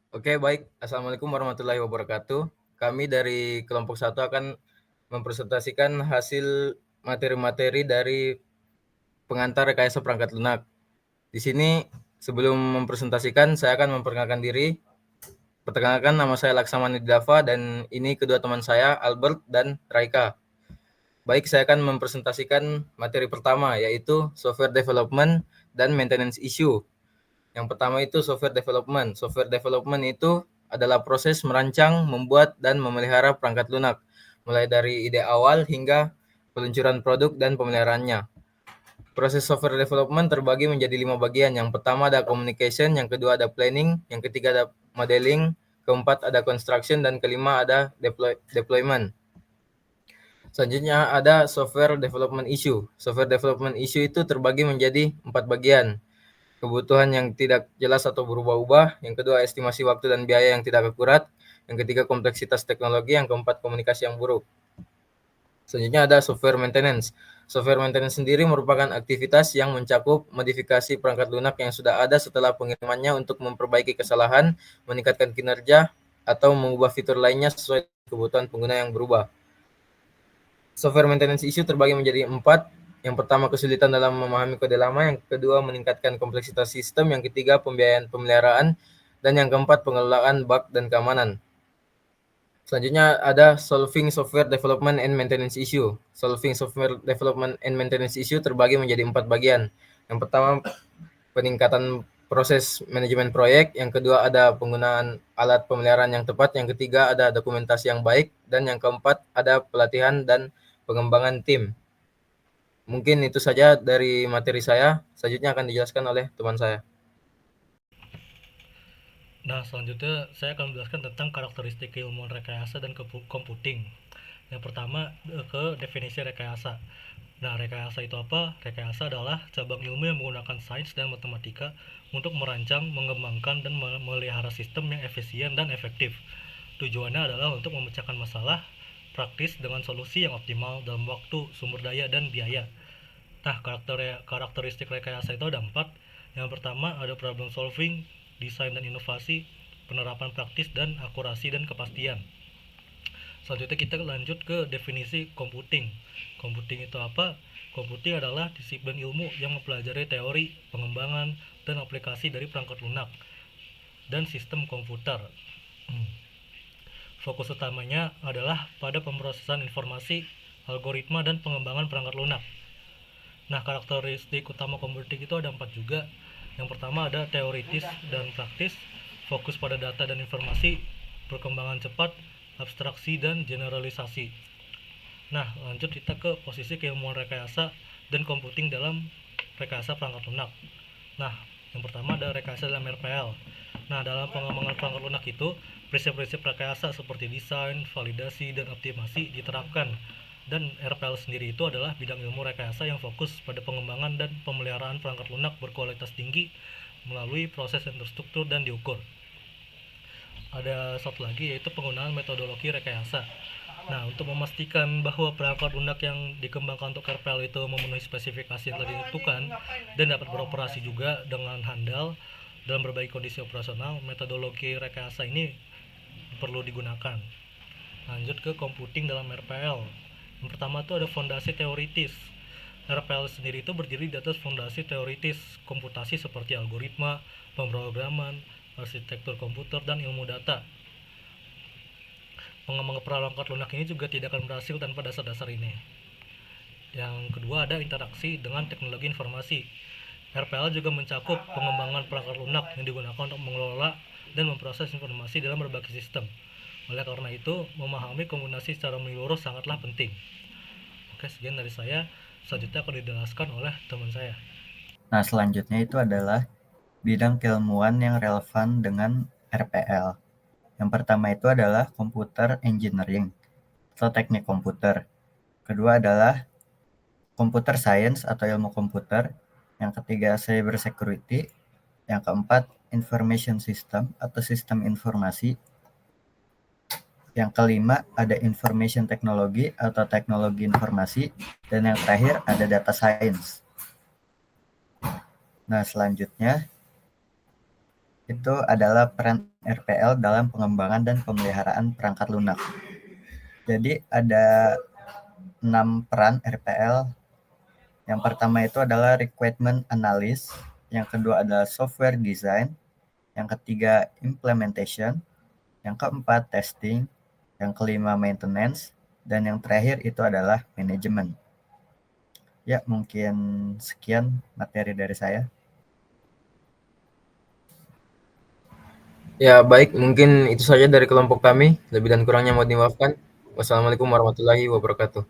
Oke, baik. Assalamualaikum warahmatullahi wabarakatuh. Kami dari kelompok 1 akan mempresentasikan hasil materi-materi dari pengantar rekayasa perangkat lunak. Di sini sebelum mempresentasikan, saya akan memperkenalkan diri. Perkenalkan, nama saya Laksamana Didava dan ini kedua teman saya, Albert dan Raika. Baik, saya akan mempresentasikan materi pertama, yaitu software development dan maintenance issue. Yang pertama itu software development. Software development itu adalah proses merancang, membuat, dan memelihara perangkat lunak, mulai dari ide awal hingga peluncuran produk dan pemeliharaannya. Proses software development terbagi menjadi 5 bagian. Yang pertama ada communication, yang kedua ada planning, yang ketiga ada modeling, keempat ada construction, dan kelima ada deployment. Selanjutnya ada software development issue. Software development issue itu terbagi menjadi 4 bagian. Kebutuhan yang tidak jelas atau berubah-ubah, yang kedua estimasi waktu dan biaya yang tidak akurat, yang ketiga kompleksitas teknologi, yang keempat komunikasi yang buruk. Selanjutnya ada software maintenance. Software maintenance sendiri merupakan aktivitas yang mencakup modifikasi perangkat lunak yang sudah ada setelah pengirimannya untuk memperbaiki kesalahan, meningkatkan kinerja, atau mengubah fitur lainnya sesuai kebutuhan pengguna yang berubah. Software maintenance issue terbagi menjadi 4. Yang pertama kesulitan dalam memahami kode lama, yang kedua meningkatkan kompleksitas sistem, yang ketiga pembiayaan pemeliharaan, dan yang keempat pengelolaan bug dan keamanan. Selanjutnya ada solving software development and maintenance issue. Solving software development and maintenance issue terbagi menjadi 4 bagian. Yang pertama peningkatan proses manajemen proyek, yang kedua ada penggunaan alat pemeliharaan yang tepat, yang ketiga ada dokumentasi yang baik, dan yang keempat ada pelatihan dan pengembangan tim. Mungkin itu saja dari materi saya. Selanjutnya akan dijelaskan oleh teman saya. Nah, selanjutnya saya akan menjelaskan tentang karakteristik keilmuan rekayasa dan computing. Yang pertama, ke definisi rekayasa. Nah, rekayasa itu apa? Rekayasa adalah cabang ilmu yang menggunakan sains dan matematika untuk merancang, mengembangkan, dan memelihara sistem yang efisien dan efektif. Tujuannya adalah untuk memecahkan masalah praktis dengan solusi yang optimal dalam waktu, sumber daya, dan biaya. Nah, karakteristik rekayasa itu ada 4. Yang pertama ada problem solving, desain dan inovasi, penerapan praktis, dan akurasi dan kepastian. Selanjutnya kita lanjut ke definisi computing. Computing itu apa? Computing adalah disiplin ilmu yang mempelajari teori, pengembangan, dan aplikasi dari perangkat lunak dan sistem komputer. Fokus utamanya adalah pada pemrosesan informasi, algoritma, dan pengembangan perangkat lunak. Nah, karakteristik utama computing itu ada 4 juga. Yang pertama ada teoritis dan praktis, fokus pada data dan informasi, perkembangan cepat, abstraksi, dan generalisasi. Nah, lanjut kita ke posisi keilmuan rekayasa dan computing dalam rekayasa perangkat lunak. Nah, yang pertama ada rekayasa dalam RPL. Nah, dalam pengembangan perangkat lunak itu, prinsip-prinsip rekayasa seperti desain, validasi, dan optimasi diterapkan. Dan RPL sendiri itu adalah bidang ilmu rekayasa yang fokus pada pengembangan dan pemeliharaan perangkat lunak berkualitas tinggi melalui proses yang terstruktur dan diukur. Ada satu lagi yaitu penggunaan metodologi rekayasa. Nah, untuk memastikan bahwa perangkat lunak yang dikembangkan untuk RPL itu memenuhi spesifikasi yang telah ditentukan dan dapat beroperasi juga dengan handal dalam berbagai kondisi operasional, metodologi rekayasa ini perlu digunakan. Lanjut ke computing dalam RPL. Yang pertama itu ada fondasi teoritis. RPL sendiri itu berdiri di atas fondasi teoritis komputasi seperti algoritma, pemrograman, arsitektur komputer, dan ilmu data. Pengembangan perangkat lunak ini juga tidak akan berhasil tanpa dasar-dasar ini. Yang kedua ada interaksi dengan teknologi informasi. RPL juga mencakup pengembangan perangkat lunak yang digunakan untuk mengelola dan memproses informasi dalam berbagai sistem. Oleh karena itu, memahami kombinasi secara menyeluruh sangatlah penting. Oke, sekian dari saya. Selanjutnya akan dijelaskan oleh teman saya. Nah, selanjutnya itu adalah bidang keilmuan yang relevan dengan RPL. Yang pertama itu adalah computer engineering atau teknik komputer. Kedua adalah computer science atau ilmu komputer. Yang ketiga cyber security. Yang keempat information system atau sistem informasi. Yang kelima ada information technology atau teknologi informasi. Dan yang terakhir ada data science. Nah, selanjutnya itu adalah peran RPL dalam pengembangan dan pemeliharaan perangkat lunak. Jadi ada 6 peran RPL. Yang pertama itu adalah requirement analysis, yang kedua adalah software design, yang ketiga implementation, yang keempat testing, yang kelima maintenance, dan yang terakhir itu adalah manajemen. Ya, mungkin sekian materi dari saya. Ya, baik, mungkin itu saja dari kelompok kami. Lebih dan kurangnya mohon dimaafkan. Wassalamualaikum warahmatullahi wabarakatuh.